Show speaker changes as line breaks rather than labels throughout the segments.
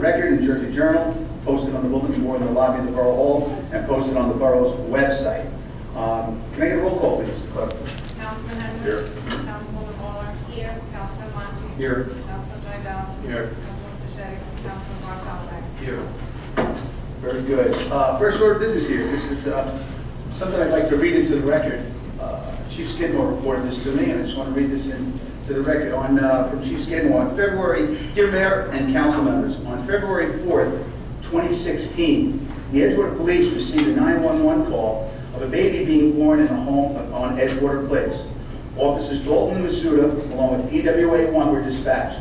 the Record and Jersey Journal, posted on the bulletin board in the lobby of the Borough Hall, and posted on the borough's website. Can I get a roll call, please?
Councilman Henry.
Here.
Councilwoman Waller. Here. Councilman Monti.
Here.
Councilman Jindal.
Here.
Councilman Fischetti. Councilman Markowski.
Here. Very good. First order of business here. This is something I'd like to read into the record. Chief Skidmore reported this to me, and I just want to read this into the record. From Chief Skidmore, on February, dear Mayor and council members, on February 4th, 2016, the Edgewater Police received a 911 call of a baby being born in a home on Edgewater Place. Officers Dalton and Masuda, along with EWA 1, were dispatched.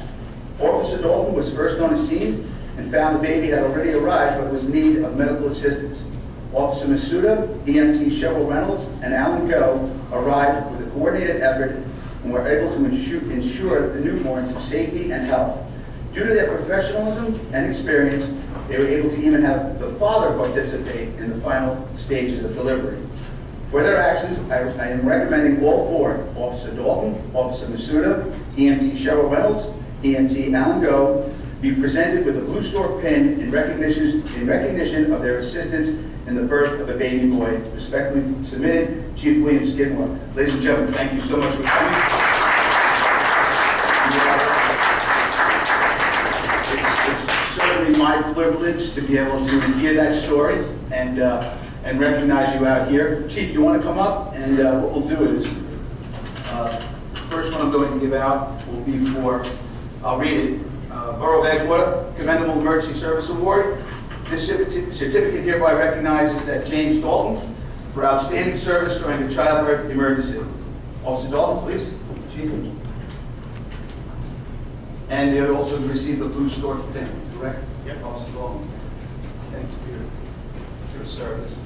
Officer Dalton was first on the scene and found the baby had already arrived but was in need of medical assistance. Officer Masuda, EMT Cheryl Reynolds, and Alan Go arrived with a coordinated effort and were able to ensure the newborn's safety and health. Due to their professionalism and experience, they were able to even have the father participate in the final stages of delivery. For their actions, I am recommending all four, Officer Dalton, Officer Masuda, EMT Cheryl Reynolds, EMT Alan Go, be presented with a blue stork pin in recognition of their assistance in the birth of a baby boy. Respectfully submitted, Chief William Skidmore. Ladies and gentlemen, thank you so much for coming. It's certainly my privilege to be able to hear that story and recognize you out here. Chief, you want to come up? And what we'll do is, the first one I'm going to give out will be for, I'll read it, Borough of Edgewater Commendable Emergency Service Award. This certificate hereby recognizes that James Dalton for outstanding service during a childbirth emergency. Officer Dalton, please. Chief. And they also received a blue stork pin, correct?
Yep.
Officer Dalton. Thanks for your service.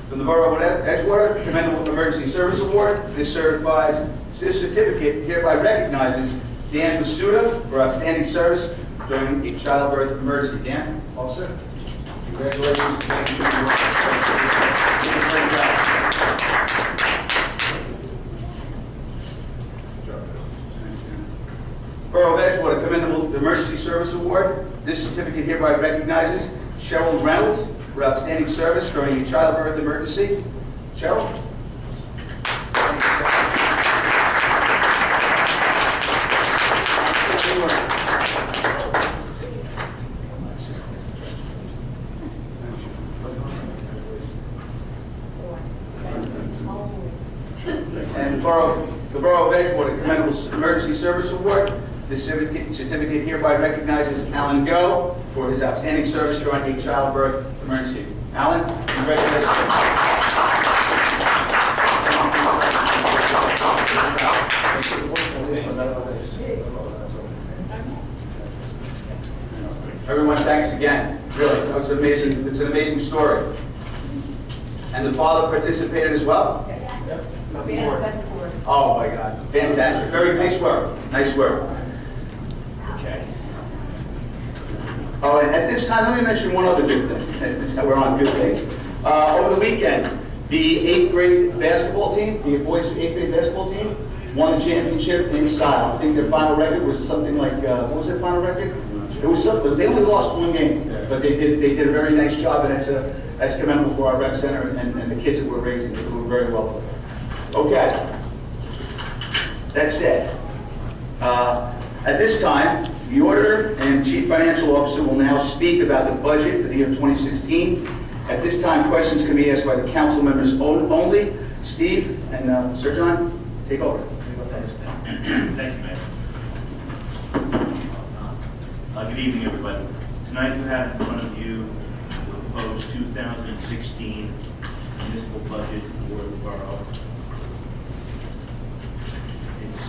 From the Borough of Edgewater Commendable Emergency Service Award, this certificate hereby recognizes Dan Masuda for outstanding service during a childbirth emergency. Dan, officer, congratulations. Thank you for your Borough of Edgewater Commendable Emergency Service Award. This certificate hereby recognizes Cheryl Reynolds for outstanding service during a childbirth emergency. Cheryl? And the Borough of Edgewater Commendable Emergency Service Award. This certificate hereby recognizes Alan Go for his outstanding service during a childbirth emergency. Alan, congratulations. Everyone, thanks again. Really, that was amazing. It's an amazing story. And the father participated as well?
Yep.
Oh my God, fantastic. Very nice work. Nice work. Okay. Oh, and at this time, let me mention one other good thing. We're on good things. Over the weekend, the 8th grade basketball team, the boys 8th grade basketball team, won the championship in style. I think their final record was something like, what was their final record? It was something, they only lost one game, but they did a very nice job, and that's commendable for our rec center and the kids that we're raising. They're doing very well. Okay. That said, at this time, the auditor and chief financial officer will now speak about the budget for the year 2016. At this time, questions can be asked by the council members only. Steve and Sir John, take over.
Thank you, Mayor. Good evening, everybody. Tonight you have in front of you the proposed 2016 municipal budget for the borough.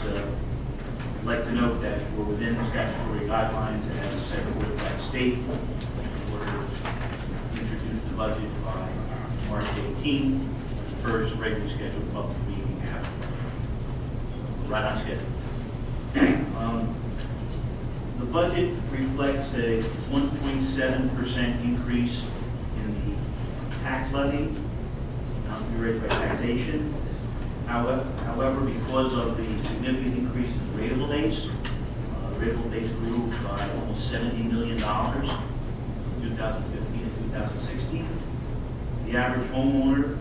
I'd like to note that we're within the statutory guidelines and as set forth by state in order to introduce the budget by March 18th, the first regularly scheduled public meeting after. Right on schedule. The budget reflects a 1.7% increase in levy, not to be raised by taxation. However, because of the significant increase in rateable base, rateable base grew by almost $70 million from 2015 to 2016. The average homeowner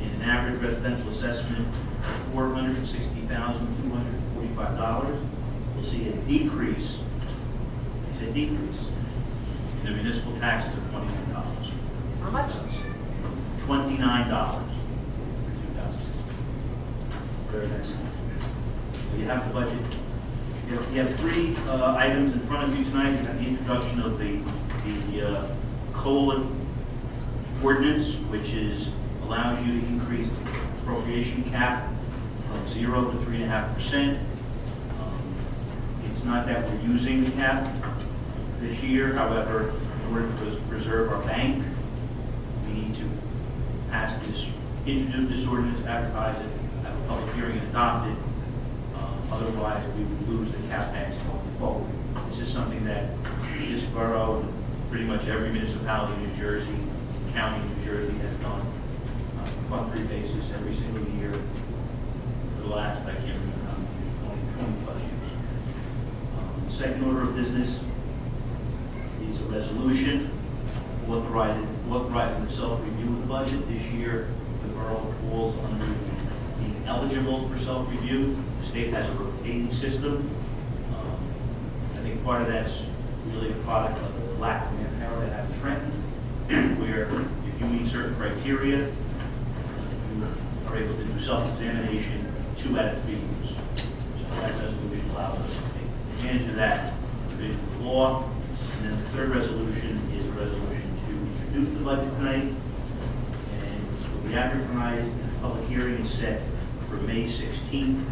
in an average residential assessment of $460,245 will see a decrease, I say decrease, in the municipal tax to $29.
How much?
$29 for 2016.
Very nice.
So you have the budget. You have three items in front of you tonight. You have the introduction of the COLA ordinance, which allows you to increase the appropriation cap from 0 to 3.5%. It's not that we're using the cap this year. However, in order to preserve our bank, we need to introduce this ordinance, advertise it, have a public hearing and adopt it. Otherwise, we would lose the cap banks going forward. This is something that this borough, and pretty much every municipality in New Jersey, county in New Jersey has done on a monthly basis every single year for the last, I can't remember how many, 20 plus years. The second order of business is a resolution authorizing the self-review of the budget. This year, the borough falls under being eligible for self-review. The state has a rotating system. I think part of that's really a product of the lack of manpower that have in Trenton, where if you meet certain criteria, you are able to do self-examination 2 out of 3 years. So that resolution allows us to take advantage of that provision of the law. And then the third resolution is a resolution to introduce the budget tonight, and it will be advertised, and the public hearing is set for May 16th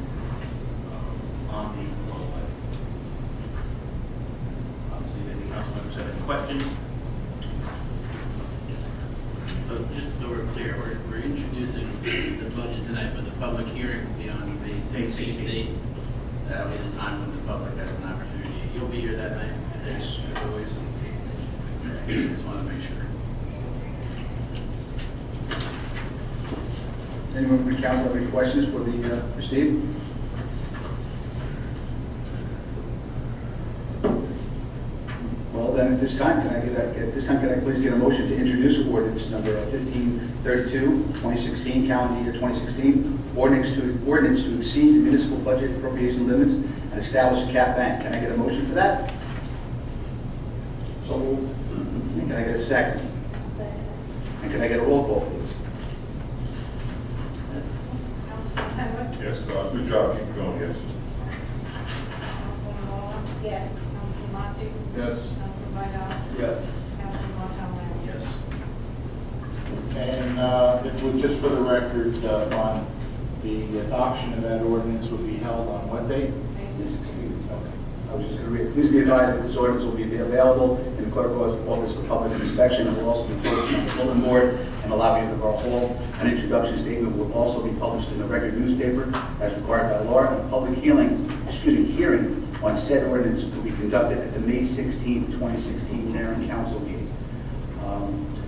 on the website. Obviously, if any council members have any questions.
So just so we're clear, we're introducing the budget tonight, but the public hearing will be on May 16th date. That'll be the time when the public has an opportunity. You'll be here that night?
Yes.
As always. Just want to make sure.
Anyone from the council have any questions for Steve? Well, then at this time, can I please get a motion to introduce ordinance number 1532, 2016, calendar year 2016, ordinance to exceed the municipal budget appropriation limits and establish a cap bank. Can I get a motion for that? So moved. And can I get a second?
Second.
And can I get a roll call, please?
Councilman Henwick.
Yes, good job, keep going, yes.
Councilman Moore.
Yes.
Councilman Marty.
Yes.
Councilman Vidal.
Yes.
Councilman Martin.
Yes.
And if we, just for the record, on the adoption of that ordinance will be held on what date?
May 16th.
Okay.
I was just going to read, please be advised that this ordinance will be available in the clerk office for public inspection and will also be posted on the bulletin board and the lobby of the Borough Hall. An introduction statement will also be published in the Regi newspaper as required by law. And a public hearing on said ordinance will be conducted at the May 16th, 2016 Mayor and Council meeting.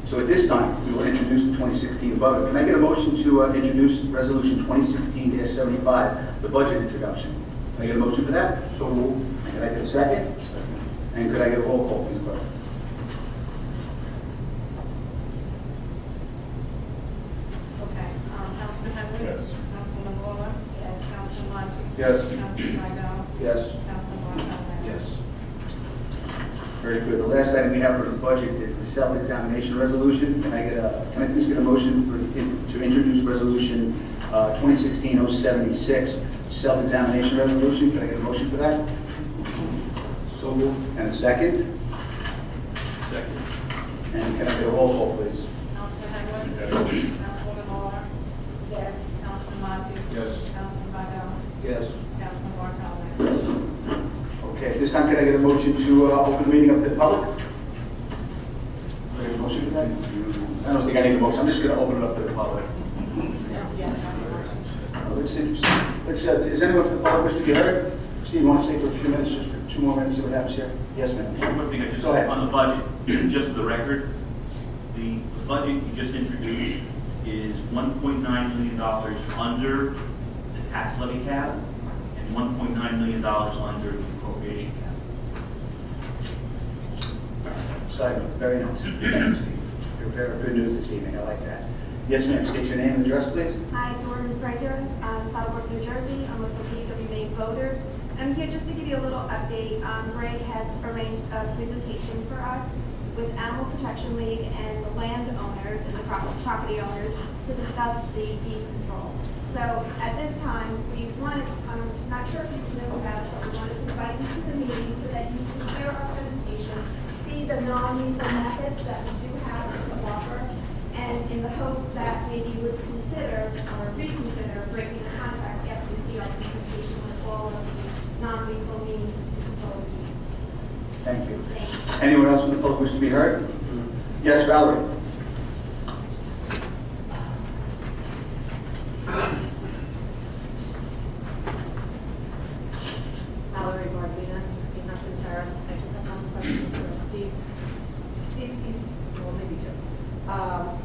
So at this time, we will introduce the 2016 budget. Can I get a motion to introduce Resolution 2016-75, the budget introduction? Can I get a motion for that? So moved. Can I get a second? And could I get a roll call, please, clerk?
Okay, Councilman Henwick.
Yes.
Councilman Moore.
Yes.
Councilman Marty.
Yes.
Councilman Vidal.
Yes.
Councilman Martin.
Yes.
Very good. The last item we have for the budget is the self-examination resolution. Can I please get a motion to introduce Resolution 2016-076, self-examination resolution? Can I get a motion for that? So moved. And a second?
Second.
And can I get a roll call, please?
Councilman Henwick.
Yes.
Councilman Moore.
Yes.
Councilman Marty.
Yes.
Councilman Vidal.
Yes.
Councilman Martin.
Okay, at this time, can I get a motion to open the meeting up to the public? Can I get a motion for that? I don't think I need a motion. I'm just going to open it up to the public. Is anyone from the public wish to be heard? Steve, you want to stay for a few minutes, just for 2 more minutes, see what happens here? Yes, ma'am.
One more thing,
Go ahead.
on the budget, just for the record, the budget you just introduced is $1.9 million under the tax levy cap and $1.9 million under the appropriation cap.
Side note, very nice. Thank you, Steve. You're very good news this evening, I like that. Yes, ma'am, state your name and address, please.
Hi, Doreen Frager, Southwark, New Jersey. I'm with the League of Humane Voters. I'm here just to give you a little update. Greg has arranged a presentation for us with Animal Protection League and the landowners and the property owners to discuss the beast control. So at this time, we wanted, I'm not sure if you know about it, but we wanted to invite you to the meeting so that you can hear our presentation, see the non-lethal methods that we do have to offer, and in the hopes that maybe you would consider or reconsider breaking the contract after you see our presentation with all of the non-lethal means to control bees.
Thank you.
Thank you.
Anyone else from the public wish to be heard? Yes, Valerie.
Valerie Martinez, 16 Hudson Terrace. I just have one question for Steve. Steve, well, maybe two.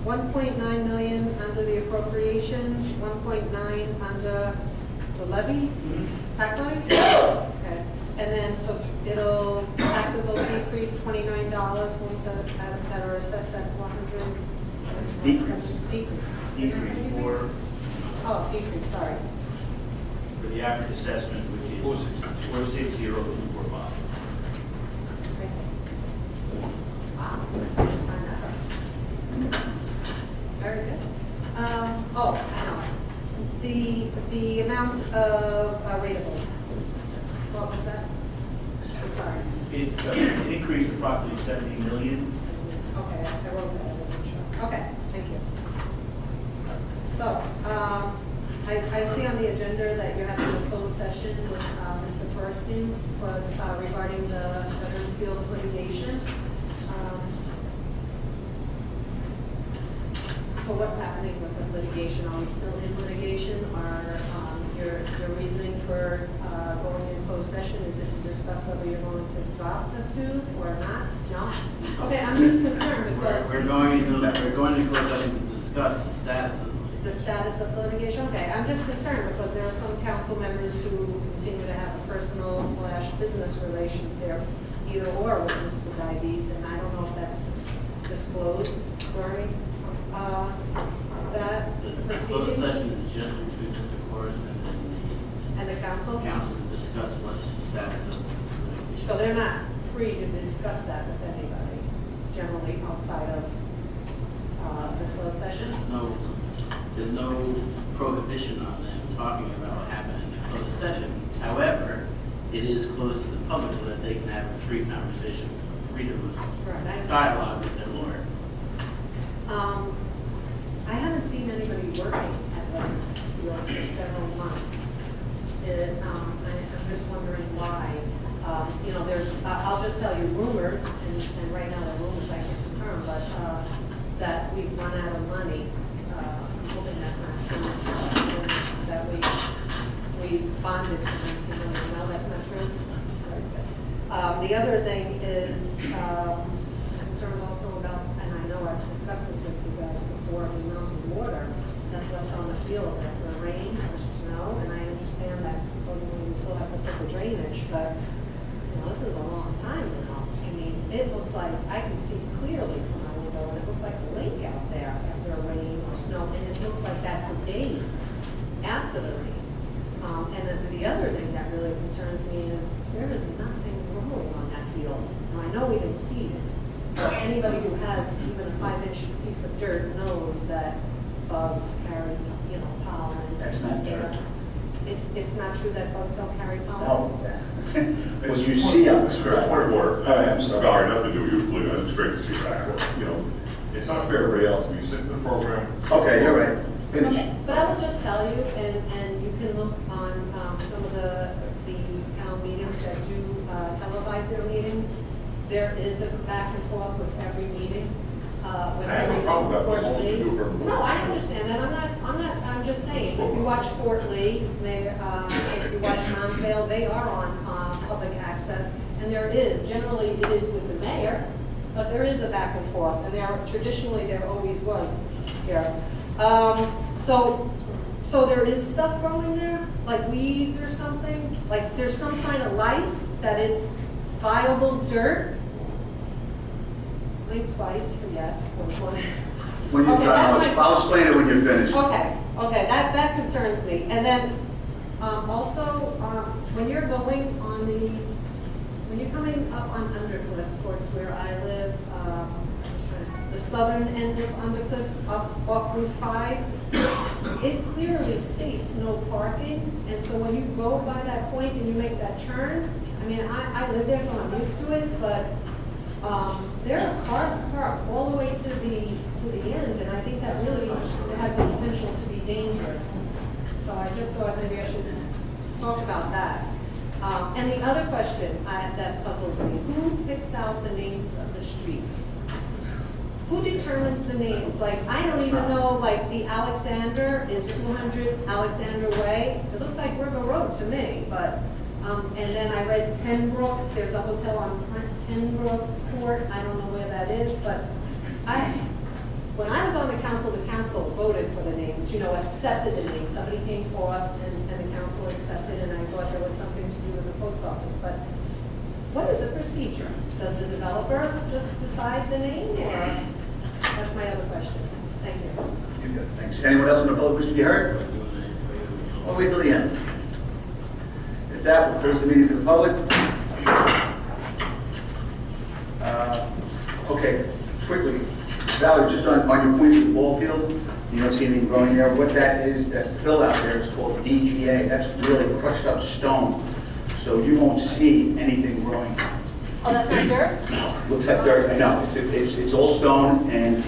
1.9 million under the appropriations, 1.9 under the levy, tax levy? Okay. And then, so taxes will decrease $29, ones that are assessed at 100.
Decrease.
Decrease.
Decrease
Oh, decrease, sorry.
for the average assessment, which is 460245.
Okay. Wow. Very good. Oh, I know. The amount of ratables. What was that? I'm sorry.
It increased approximately 70 million.
Okay, I wrote that, I wasn't sure. Okay, thank you. So, I see on the agenda that you're having a closed session with Mr. Burstein for regarding the Mansfield litigation. So what's happening with the litigation? Are we still in litigation? Or your reasoning for going in closed session, is it to discuss whether you're going to drop the suit or not? No? Okay, I'm just concerned because
We're going to close session to discuss the status of
the status of the litigation, okay, I'm just concerned because there are some council members who continue to have personal/business relations there, either or with Mr. Dives, and I don't know if that's disclosed during that
the closed
proceedings.
session is just between Mr. Corus
And the council?
and the council to discuss what the status of the litigation.
So they're not free to discuss that with anybody, generally outside of the closed session?
There's no prohibition on them talking about what happened in the closed session. However, it is closed to the public so that they can have a free conversation, freedom of
Right.
dialogue with their lawyer.
I haven't seen anybody working at Mansfield for several months. I'm just wondering why. I'll just tell you rumors, and right now the rumors I can't confirm, but that we've run out of money. I'm hoping that's not true. That we bonded for $19 million. No, that's not true. Very good. The other thing is concerned also about, and I know I've discussed this with you guys before, the amount of water that's left on the field after rain or snow, and I understand that supposedly we still have to put the drainage, but this is a long time now. I mean, it looks like, I can see clearly from my window, and it looks like a lake out there after rain or snow, and it looks like that for days after the rain. And then the other thing that really concerns me is there is nothing growing on that field. Now, I know we didn't seed it, but anybody who has even a 5-inch piece of dirt knows that bugs carry, pollen.
That's not dirt.
It's not true that bugs don't carry pollen?
No. What you see out
It's
there.
fair, point of order.
All right, I'm sorry.
Sorry, nothing to do with you, believe me, it's great to see you back. It's not fair to everybody else to be sitting in the program.
Okay, you're right. Finish.
Okay, but I will just tell you, and you can look on some of the town meetings that do televise their meetings. There is a back and forth with every meeting.
I have no problem with that,
Fort
as long as we
Lee.
do it for everybody.
No, I understand that, I'm just saying, if you watch Fort Lee, if you watch Montvale, they are on public access, and generally it is with the mayor, but there is a back and forth, and traditionally there always was here. So there is stuff growing there, like weeds or something? Like there's some sign of life that it's viable dirt? Blink twice for yes, or one.
When you're
Okay,
done,
that's my-
I'll explain it when you're finished.
Okay, that concerns me. And then, also, when you're going on when you're coming up on Undercliff towards where I live, the southern end of Undercliff, up off Route 5, it clearly states no parking. And so when you go by that point and you make that turn, I mean, I live there, so I'm used to it, but there are cars parked all the way to the ends, and I think that really it has the potential to be dangerous. So I just thought maybe I should talk about that. And the other question that puzzles me, who picks out the names of the streets? Who determines the names? Like, I don't even know, like, the Alexander is 200 Alexander Way. It looks like River Road to me, but, and then I read Pembroke, there's a hotel on Pembroke Court, I don't know where that is, but when I was on the council voted for the names, accepted the names. Somebody came forth and the council accepted, and I thought there was something to do with the post office, but what is the procedure? Does the developer just decide the name, or? That's my other question. Thank you.
You're good, thanks. Anyone else in the public wish to be heard? I'll wait till the end. At that, we'll close the meeting to the public. Okay, quickly, Valerie, just on your point with the ball field, you don't see anything growing there. What that is, that fill out there is called DGA. That's really crushed up stone. So you won't see anything growing.
Oh, that's not dirt?
Looks like dirt, I know, it's all stone, and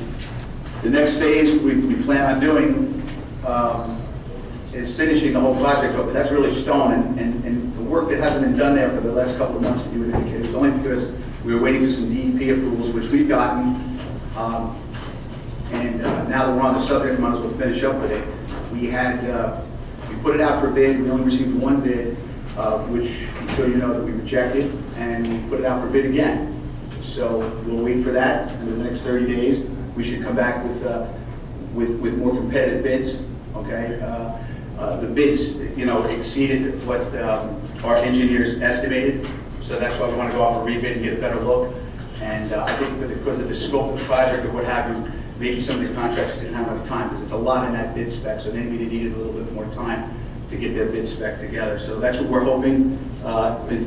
the next phase we plan on doing is finishing the whole project, but that's really stone, and the work that hasn't been done there for the last couple of months that you would indicate is only because we were waiting for some DEP approvals, which we've gotten, and now that we're on the subject, we might as well finish up with it. We put it out for bid, we only received one bid, which I'm sure you know that we rejected, and we put it out for bid again. So we'll wait for that. In the next 30 days, we should come back with more competitive bids. Okay, the bids, exceeded what our engineers estimated. So that's why we want to go off a rebid and get a better look. And I think because of the scope of the project or what have you, maybe some of the contractors didn't have enough time because it's a lot in that bid spec. So maybe they needed a little bit more time to get their bid spec together. So that's what we're hoping.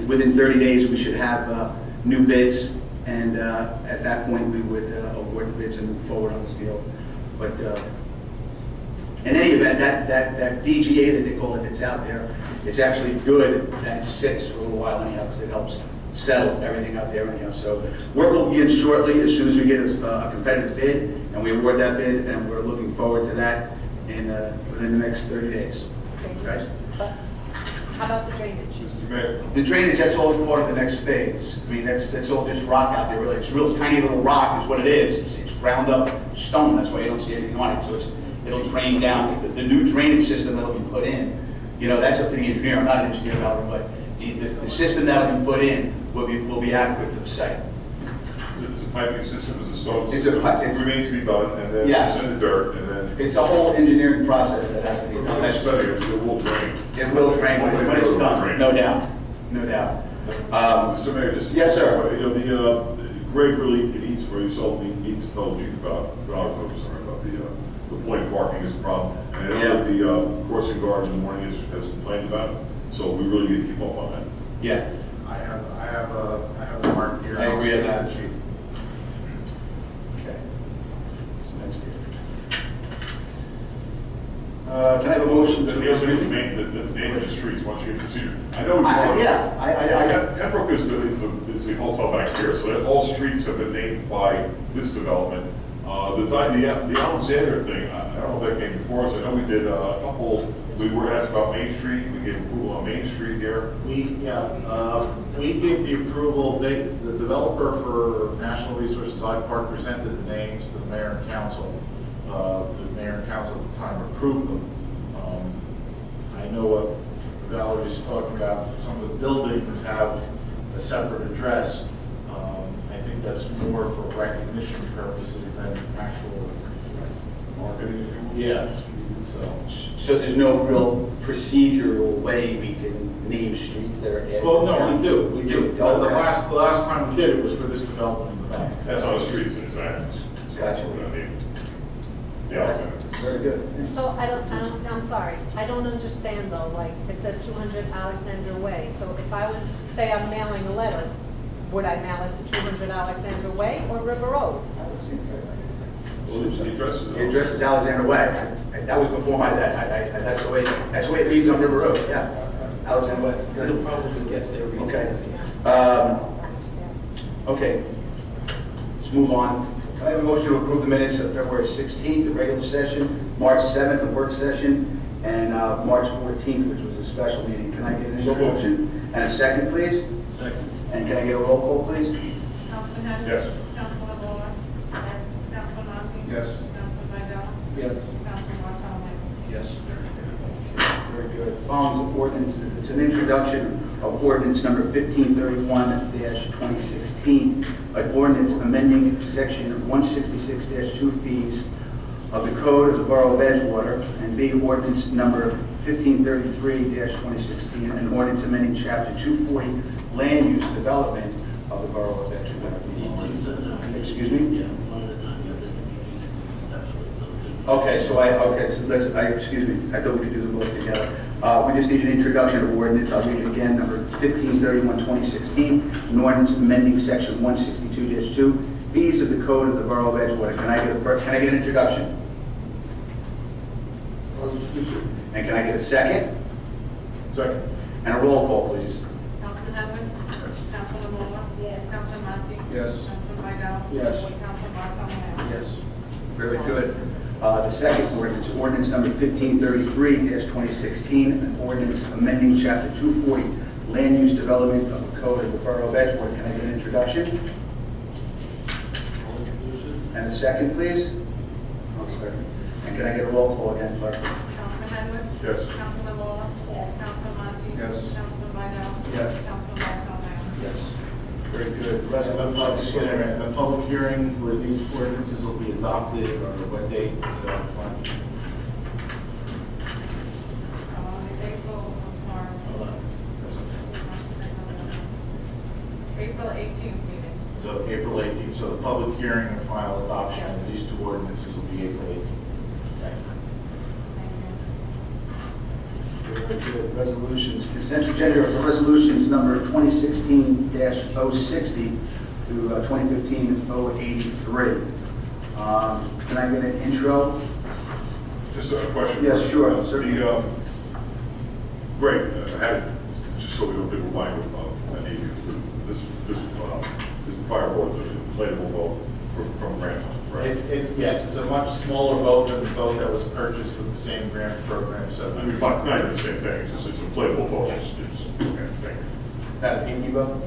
Within 30 days, we should have new bids, and at that point, we would award the bids and move forward on this deal. But in any event, that DGA that they call it that's out there, it's actually good that it sits for a little while anyhow, because it helps settle everything out there anyhow. So work will begin shortly as soon as we get a competitive bid, and we award that bid, and we're looking forward to that within the next 30 days. Right?
How about the drainage?
Mr. Mayor,
The drainage, that's all part of the next phase. I mean, that's all just rock out there, really. It's real tiny little rock is what it is. It's ground up stone, that's why you don't see anything on it. So it'll drain down. The new drainage system that'll be put in, that's up to the engineer. I'm not an engineer, but the system that'll be put in will be adequate for the site.
it's a piping system, it's a stone
It's a
system.
pipe-
It remains to be done, and then
Yes.
it's in the dirt, and then
It's a whole engineering process that has to be done.
the next study, it will drain.
It will drain when it's done, no doubt, no doubt.
Mr. Mayor, just.
Yes, sir.
Greg really needs to tell the chief about the point parking is a problem. And I know that the crossing guard in the morning has complained about it, so we really need to keep up on that.
Yeah,
I have a mark here.
I agree with that.
Chief.
okay. So next year. Can I have a motion to?
The name of the streets, once you get to see it. I know. Pembroke is the hotel back here, so all streets have been named by this development. The Alexander thing, I don't know if that came before us. I know we did a couple. We were asked about Main Street. We gave approval on Main Street here.
We gave the approval, the developer for National Resources I Park presented the names to the mayor and council. The mayor and council at the time approved them. I know what Valerie's talking about, some of the buildings have a separate address. I think that's more for Yeah, so.
So there's no real procedural way we can name streets that are added?
Well, no, we do. But the
Okay.
last time we did it was for this development in the back.
That's on the streets, it's actions. So that's what I mean. Yeah.
Very good.
So I'm sorry, I don't understand though, like, it says 200 Alexander Way, so if I was, say I'm mailing a letter, would I mail it to 200 Alexander Way or River Road?
Well, the address is.
The address is Alexander Way. That was before my day. That's the way it reads on River Road, yeah. Alexander Way. Good.
It'll probably get there.
Okay. Okay. Let's move on. Can I have a motion to approve the minutes of February 16th, the regular session, March 7th, the work session, and March 14th, which was a special meeting? Can I get an introduction and a second, please?
Second.
And can I get a roll call, please?
Councilman Henry.
Yes.
Councilman Moore. Yes. Councilman Martin.
Yes.
Councilman Vidal.
Yes.
Councilman Bartolome.
Yes. Very good. Following ordinances, it's an introduction of ordinance number 1531-2016, an ordinance amending section 166-2 fees of the Code of the Borough of Edgewater, and B, ordinance number 1533-2016, an ordinance amending chapter 240, land use development of the Borough of Edgewater. Excuse me?
Yeah, one at a time, you have to introduce separately, so it's.
Excuse me, I thought we could do them both together. We just need an introduction of ordinance, I'll read it again, number 1531-2016, an ordinance amending section 162-2, fees of the Code of the Borough of Edgewater. Can I get an introduction? And can I get a second?
Second.
And a roll call, please.
Councilman Henry. Councilman Moore. Yes. Councilman Martin.
Yes.
Councilman Vidal.
Yes.
Councilman Bartolome.
Yes. Very good. The second ordinance, ordinance number 1533-2016, an ordinance amending chapter 240, land use development of the Code of the Borough of Edgewater. Can I get an introduction? And a second, please? And can I get a roll call again, clerk?
Councilman Henry.
Yes.
Councilman Moore. Yes. Councilman Martin.
Yes.
Councilman Vidal.
Yes.
Councilman Bartolome.
Yes. Very good.
And the public hearing where these ordinances will be adopted, or what date?
April, I'm sorry. April 18th meeting.
So April 18th, so the public hearing and final adoption of these two ordinances will be April 18th.
Thank you.
Very good. Resolutions, consent agenda for resolutions number 2016-060 to 2015-083. Can I get an intro?
Just a question.
Yes, sure.
The, great, just so we don't get reminded of, I need you for this fireboard, is an inflatable boat from Grant, right?
Yes, it's a much smaller boat than the boat that was purchased with the same grant program, so.
I mean, not the same thing, it's just, it's inflatable boat, it's, okay, thank you.
Is that a pinky boat?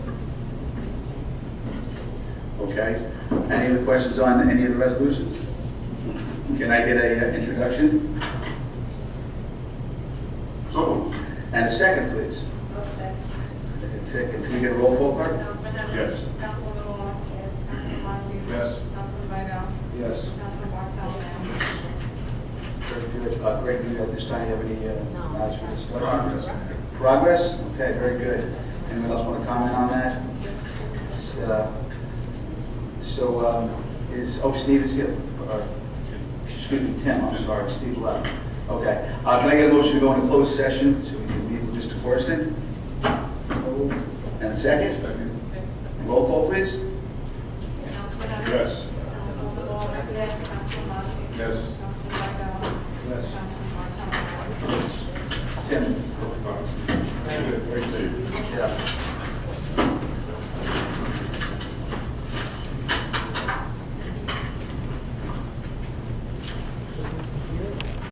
Okay. Any other questions on any of the resolutions? Can I get an introduction?
So,
And a second, please? And second, can we get a roll call, clerk?
Councilman Henry.
Yes.
Councilman Moore. Yes. Councilman Martin.
Yes.
Councilman Vidal.
Yes.
Councilman Bartolome.
Very good. Greg, do you at this time have any matters for discussion?
Progress.
Progress? Okay, very good. Anyone else want to comment on that? Just, Steve is here. Excuse me, Tim, I'm sorry, Steve left. Okay. Can I get a motion to go into closed session so we can meet with Mr. Corson? And a second? Roll call, please.
Councilman Henry.
yes.
Councilman Moore. Yes. Councilman Martin.
Yes.
Councilman Vidal.
Yes.
Councilman Bartolome.
Tim?